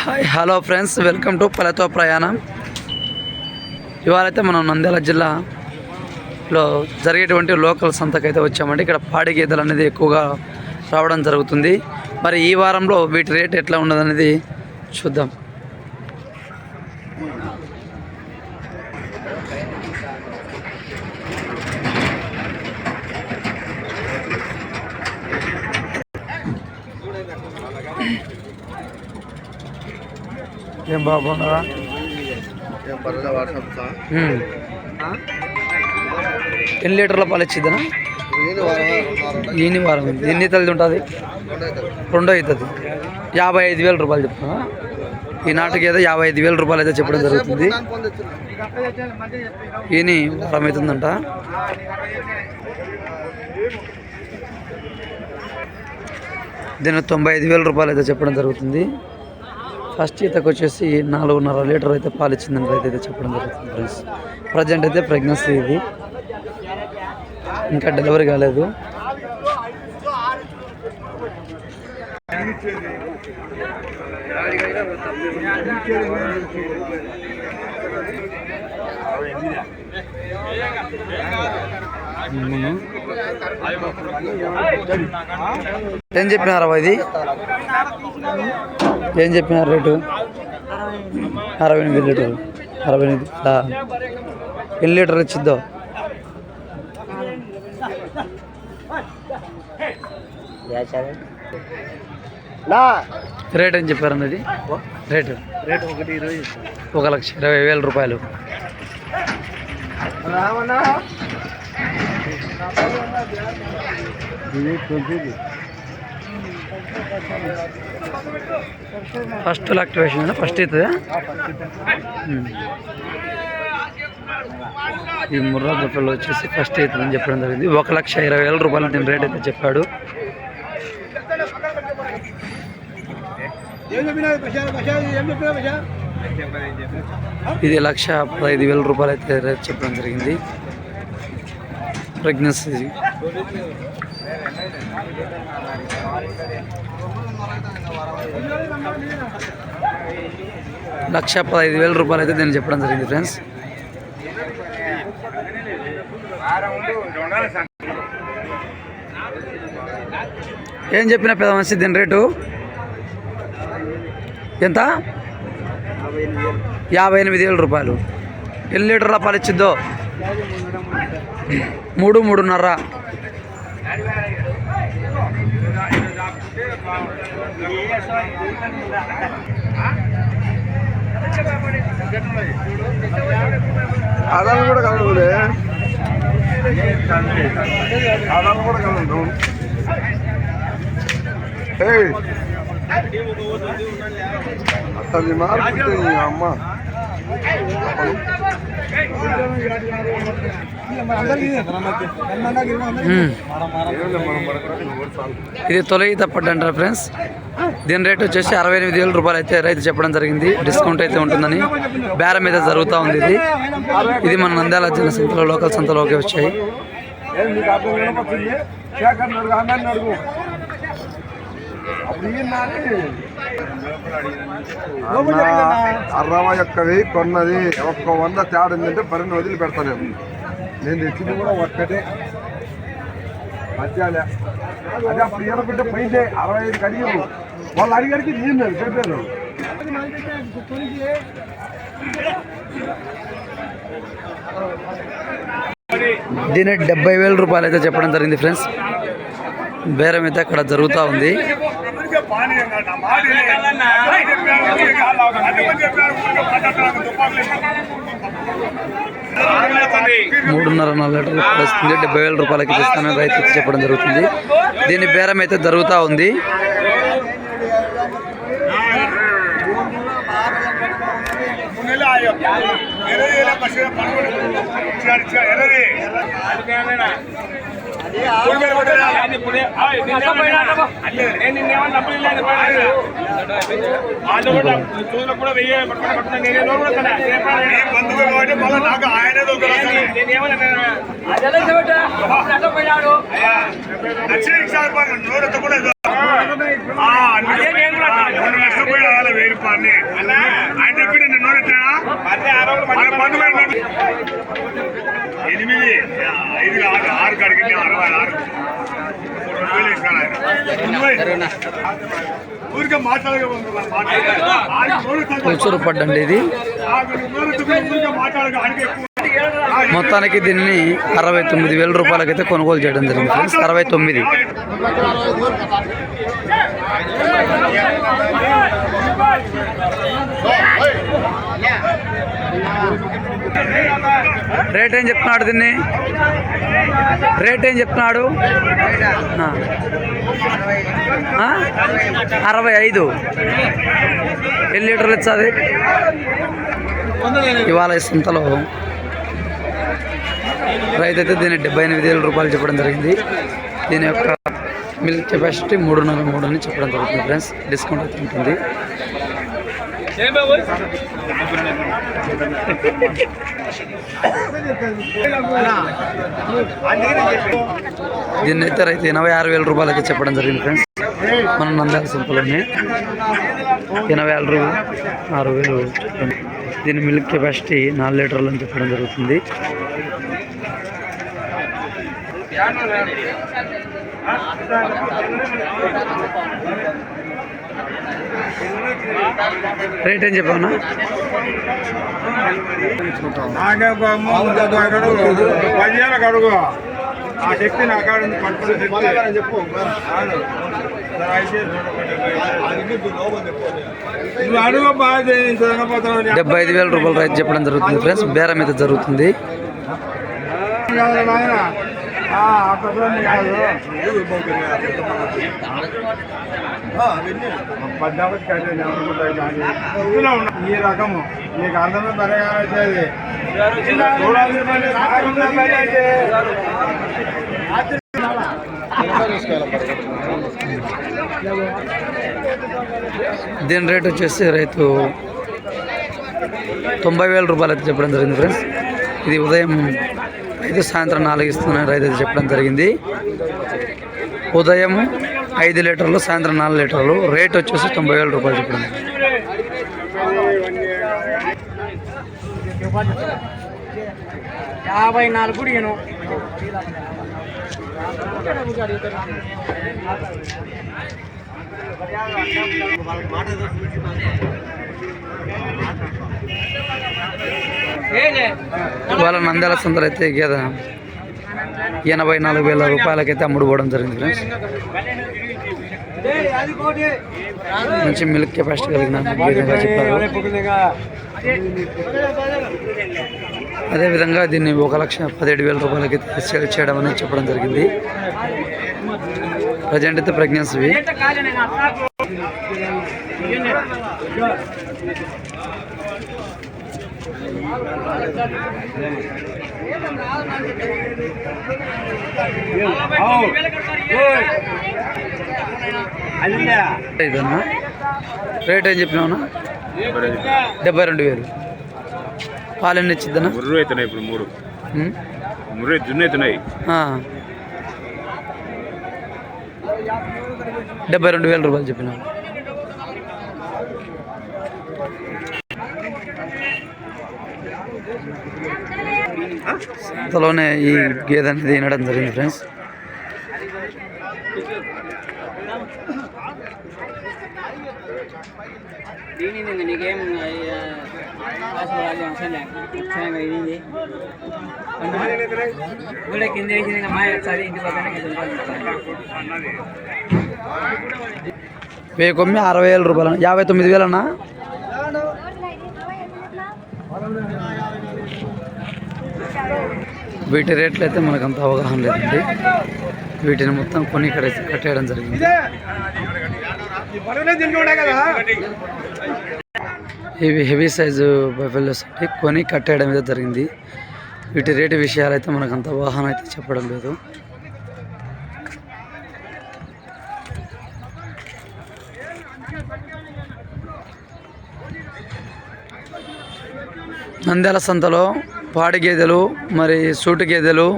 Hi hello friends, welcome to పల్లెతో ప్రయాణం. ఇవాళైతే మనం నంద్యాల జిల్లాలో జరిగేటువంటి లోకల్ సంతకైతే వచ్చామండి. ఇక్కడ పాడి గేదెలు అనేది ఎక్కువగా రావడం జరుగుతుంది. మరి ఈ వారంలో వీటి రేట్ ఎట్లా ఉన్నదనేది చూద్దాం. ఏం బాగున్నారా? ఎన్ని లీటర్ల పాలు ఇచ్చిద్దనా? ఎన్ని వారం ఎన్ని తల్లి ఉంటుంది? 2 అవుతుంది. 55,000 రూపాయలు చెప్తున్నా. ఈనాటికి ఏదో 55,000 రూపాయలు అయితే చెప్పడం జరుగుతుంది. ఈయన వారం అవుతుందంట. దీనికి 95,000 రూపాయలు అయితే చెప్పడం జరుగుతుంది. ఫస్ట్ ఈతకు వచ్చేసి 4.5 లీటర్ అయితే పాలు ఇచ్చిందని అయితే చెప్పడం జరుగుతుంది ఫ్రెండ్స్. ప్రజెంట్ అయితే ప్రెగ్నెన్సీ ఇది, ఇంకా డెలివరీ కాలేదు. ఏం చెప్పినారా ఇది? ఏం చెప్పినారు రేటు? 68 లీటర్లు. 68 ఎన్ని లీటర్లు ఇచ్చిద్దో? రేట్ ఏం చెప్పారు అన్నది? రేటు 1,20,000 రూపాయలు. ఫస్ట్ లాక్టివేషన్ ఫస్ట్ అవుతుందా? ఈ ముర్రా బుట్టలో వచ్చేసి ఫస్ట్ అవుతుందని చెప్పడం జరిగింది. 1,20,000 రూపాయలు దీని రేట్ అయితే చెప్పాడు. ఇది 1,15,000 రూపాయలు అయితే రేట్ చెప్పడం జరిగింది. ప్రెగ్నెన్సీ 1,15,000 రూపాయలు అయితే దీన్ని చెప్పడం జరిగింది ఫ్రెండ్స్. ఏం చెప్పిన పెద్ద మనిషి దీని రేటు ఎంత? 58,000 రూపాయలు. ఎన్ని లీటర్ల పాలు ఇచ్చిద్దో? 3-3.5. అదాలు కూడా కలదు, అదాలు కూడా కలదు. అసలు మార్పు అమ్మ ఇది తొలి తప్పడంటారు ఫ్రెండ్స్. దీని రేట్ వచ్చేసి 68,000 రూపాయలు అయితే రైతు చెప్పడం జరిగింది. డిస్కౌంట్ అయితే ఉంటుందని బేరం మీద జరుగుతూ ఉంది. ఇది మన నంద్యాల జిల్లా సంతలో లోకల్ సంతలోకి వచ్చాయి. అర్రవ యొక్కది కొన్నది 100 తేడా ఏంటంటే పరిని వదిలిపెడతాను. నేను తెచ్చింది కూడా ఒక్కటే మధ్యాలే. అదే అప్పుడు ఏమనుకుంటే పైసే 65 అడిగారు. వాళ్ళు అడిగారికి నేను చెప్పాను. దీని 70,000 రూపాయలు అయితే చెప్పడం జరిగింది ఫ్రెండ్స్. బేరం అయితే అక్కడ జరుగుతూ ఉంది. 3.5-4 లీటర్లు వస్తుంది. 70,000 రూపాయలకి ఇస్తానని రైతు చెప్పడం జరుగుతుంది. దీని బేరం అయితే జరుగుతూ ఉంది. నష్టపోయి 1000 రూపాయలు పులుసూరు పడ్డండి ఇది. మొత్తానికి దీన్ని 69,000 రూపాయలకైతే కొనుగోలు చేయడం జరిగింది ఫ్రెండ్స్. 69. రేట్ ఏం చెప్తున్నాడు దీన్ని? రేట్ ఏం చెప్తున్నాడు? 65. ఎన్ని లీటర్లు ఇస్తుంది ఇవాళ ఈ సంతలో? రైతు అయితే దీన్ని 78,000 రూపాయలు చెప్పడం జరిగింది. దీని యొక్క మిల్క్ కెపాసిటీ 3.3 అని చెప్పడం జరుగుతుంది ఫ్రెండ్స్. డిస్కౌంట్ అయితే ఉంటుంది. దీన్ని అయితే రైతు 86,000 రూపాయలకి చెప్పడం జరిగింది ఫ్రెండ్స్. మనం నంద్యాల సింపుల్ని 86,000 చెప్పండి. దీని మిల్క్ కెపాసిటీ 4 లీటర్లు అని చెప్పడం జరుగుతుంది. రేట్ ఏం చెప్పావునా? అడుగు ఆ శక్తి నా కాడ చెప్పు. 75,000 రూపాయలు రైతు చెప్పడం జరుగుతుంది ఫ్రెండ్స్. బేరం అయితే జరుగుతుంది. ఈ రకము నీకు అందరూ ధరగా వచ్చేది. దీని రేట్ వచ్చేసి రైతు 90,000 రూపాయలు అయితే చెప్పడం జరిగింది ఫ్రెండ్స్. ఇది ఉదయం 5, సాయంత్రం 4 ఇస్తున్నాయి రైతు అయితే చెప్పడం జరిగింది. ఉదయం 5 లీటర్లు, సాయంత్రం 4 లీటర్లు. రేట్ వచ్చేసి 90,000 రూపాయలు చెప్పడం జరిగింది. 54 ఇవాళ నంద్యాల సంతలో అయితే గేదె 84,000 రూపాయలకైతే అమ్ముడుపోవడం జరిగింది ఫ్రెండ్స్. మంచి మిల్క్ కెపాసిటీ కలిగిన గేదెగా చెప్పారు. అదేవిధంగా దీన్ని 1,17,000 రూపాయలకి సేల్ చేయడం అనేది చెప్పడం జరిగింది. ప్రజెంట్ అయితే ప్రెగ్నెన్సీ. ఇదన్నా రేట్ ఏం చెప్పినావునా? 72,000. పాలు ఎన్ని ఇచ్చిద్దన్నా? 3 అవుతున్నాయి ఇప్పుడు. 3 జున్ను అవుతున్నాయి. 72,000 రూపాయలు చెప్పినావు. సంతలోనే ఈ గేదె అనేది వినడం జరిగింది ఫ్రెండ్స్. నీకేం కింద వెయ్యి కొమ్మి 60,000 రూపాయలు. 59,000 అన్నా? వీటి రేట్లు అయితే మనకు అంత అవగాహన లేదండి. వీటిని మొత్తం కొని ఇక్కడ కట్టేయడం జరిగింది. ఇవి హెవీ సైజు బఫెలోస్ అంటే కొని కట్టేయడం అయితే జరిగింది. వీటి రేటు విషయాలు అయితే మనకు అంత అవగాహన అయితే చెప్పడం లేదు. నంద్యాల సంతలో పాడి గేదెలు, మరి సూటు గేదెలు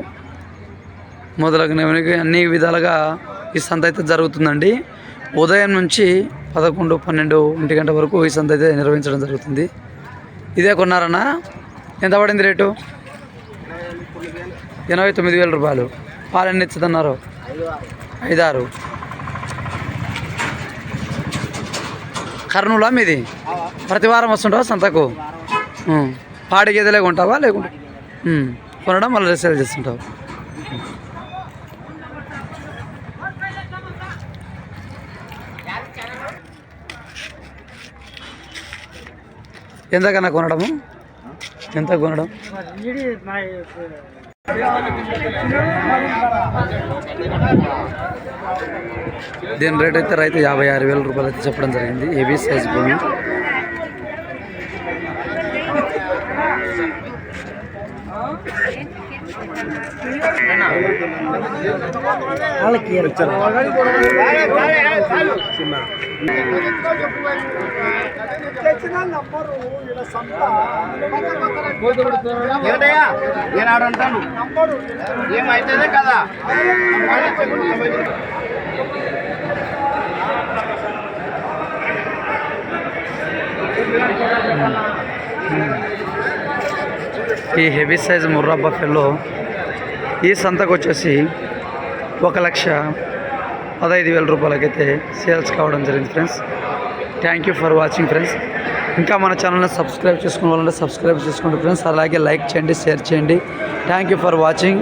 మొదలగునవి అన్ని విధాలుగా ఈ సంత అయితే జరుగుతుందండి. ఉదయం నుంచి 11, 12, 1 గంట వరకు ఈ సంత అయితే నిర్వహించడం జరుగుతుంది. ఇదే కొన్నారన్నా? ఎంత పడింది రేటు? 89,000 రూపాయలు. పాలు ఎన్ని ఇచ్చుతున్నారు? 5, 6. కర్నూలా మీది? ప్రతి వారం వస్తుంటావా సంతకు? పాడి గేదెలే కొంటావా లేకుంటే కొనడం మళ్ళీ రీసేల్ చేస్తుంటావు? ఎంతకన్నా కొనడము? ఎంత కొనడం? దీని రేట్ అయితే రైతు 56,000 రూపాయలు అయితే చెప్పడం జరిగింది. ఏబీ సైజ్ భూమి. నేను ఆడంటాను ఏమైతే కదా. ఈ హెవీ సైజ్ ముర్రా బఫెల్లో ఈ సంతకు వచ్చేసి 1,15,000 రూపాయలకైతే సేల్స్ కావడం జరిగింది friends. Thank you for watching friends. ఇంకా మన ఛానల్ని సబ్స్క్రైబ్ చేసుకునే వాళ్ళంటే సబ్స్క్రైబ్ చేసుకోండి ఫ్రెండ్స్. అలాగే లైక్ చేయండి, షేర్ చేయండి. Thank you for watching.